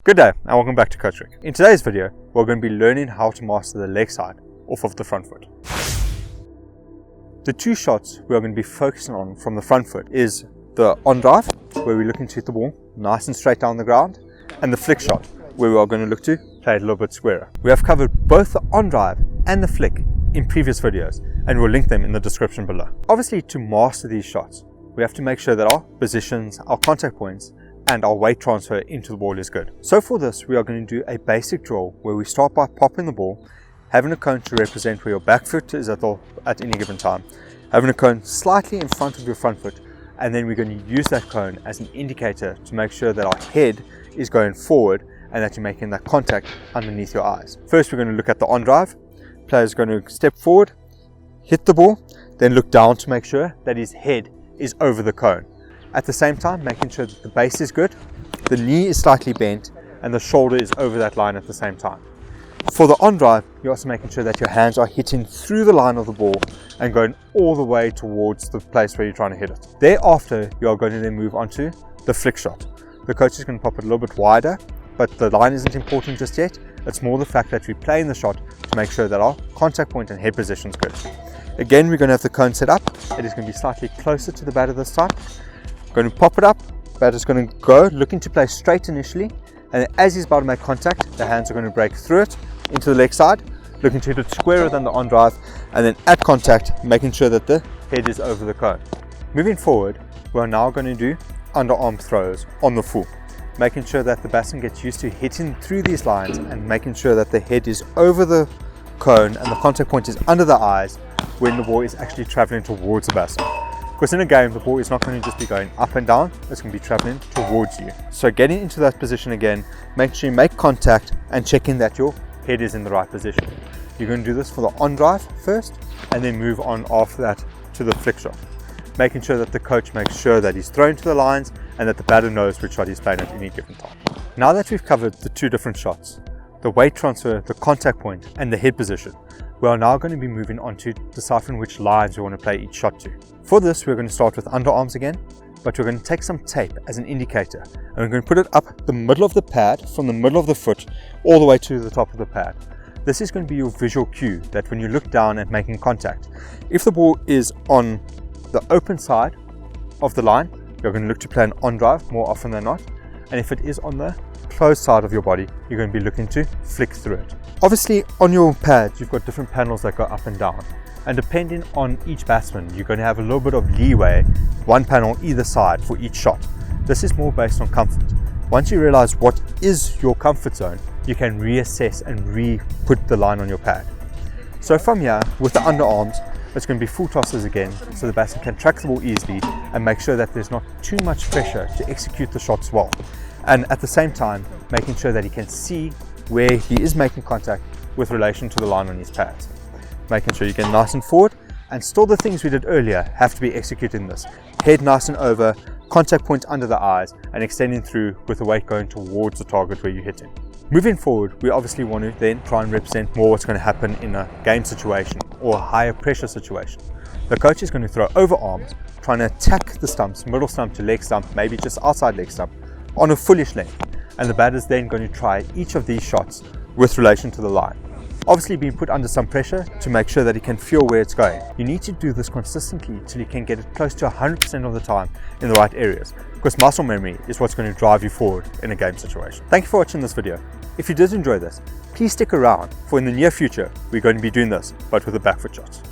Good day and welcome back to CoachCric. In today's video, we're going to be learning how to master the leg side off of the front foot. The two shots we are going to be focusing on from the front foot is the on drive, where we're looking to hit the ball nice and straight down the ground, and the flick shot, where we are going to look to play it a little bit squarer. We have covered both the on drive and the flick in previous videos, and we'll link them in the description below. Obviously, to master these shots, we have to make sure that our positions, our contact points, and our weight transfer into the ball is good. So for this, we are going to do a basic drill where we start by popping the ball, having a cone to represent where your back foot is at any given time, having a cone slightly in front of your front foot, and then we're going to use that cone as an indicator to make sure that our head is going forward and that you're making that contact underneath your eyes. First, we're going to look at the on drive. Player's going to step forward, hit the ball, then look down to make sure that his head is over the cone. At the same time, making sure that the base is good, the knee is slightly bent, and the shoulder is over that line at the same time. For the on drive, you're also making sure that your hands are hitting through the line of the ball and going all the way towards the place where you're trying to hit it. Thereafter, you are going to then move on to the flick shot. The coach is going to pop it a little bit wider, but the line isn't important just yet. It's more the fact that we're playing the shot to make sure that our contact point and head position is good. Again, we're going to have the cone set up. It is going to be slightly closer to the batter this time. Going to pop it up, batter's going to go, looking to play straight initially, and as he's about to make contact, the hands are going to break through it into the leg side, looking to hit it squarer than the on drive, and then at contact, making sure that the head is over the cone. Moving forward, we're now going to do underarm throws on the full, making sure that the batsman gets used to hitting through these lines and making sure that the head is over the cone and the contact point is under the eyes when the ball is actually traveling towards the batsman. Because in a game, the ball is not going to just be going up and down, it's going to be traveling towards you. So getting into that position again, make sure you make contact and checking that your head is in the right position. You're going to do this for the on drive first, and then move on after that to the flick shot. Making sure that the coach makes sure that he's thrown to the lines and that the batter knows which shot he's playing at any given time. Now that we've covered the two different shots, the weight transfer, the contact point, and the head position, we are now going to be moving on to deciphering which lines we want to play each shot to. For this, we're going to start with underarms again, but we're going to take some tape as an indicator, and we're going to put it up the middle of the pad, from the middle of the foot, all the way to the top of the pad. This is going to be your visual cue that when you look down at making contact, if the ball is on the open side of the line, you're going to look to play an on drive more often than not, and if it is on the closed side of your body, you're going to be looking to flick through it. Obviously, on your pads, you've got different panels that go up and down. And depending on each batsman, you're going to have a little bit of leeway, one panel either side for each shot. This is more based on comfort. Once you realize what is your comfort zone, you can reassess and re-put the line on your pad. So from here, with the underarms, it's going to be full tosses again, so the batsman can track the ball easily and make sure that there's not too much pressure to execute the shots well. And at the same time, making sure that he can see where he is making contact with relation to the line on his pads. Making sure you get nice and forward, and still the things we did earlier have to be executed in this. Head nice and over, contact point under the eyes, and extending through with the weight going towards the target where you're hitting. Moving forward, we obviously want to then try and represent more what's going to happen in a game situation or a higher pressure situation. The coach is going to throw over arms, trying to attack the stumps, middle stump to leg stump, maybe just outside leg stump, on a fullish length. And the batter's then going to try each of these shots with relation to the line. Obviously being put under some pressure to make sure that he can feel where it's going. You need to do this consistently till you can get it close to 100% of the time in the right areas, because muscle memory is what's going to drive you forward in a game situation. Thank you for watching this video. If you did enjoy this, please stick around, for in the near future, we're going to be doing this, but with a back foot shot.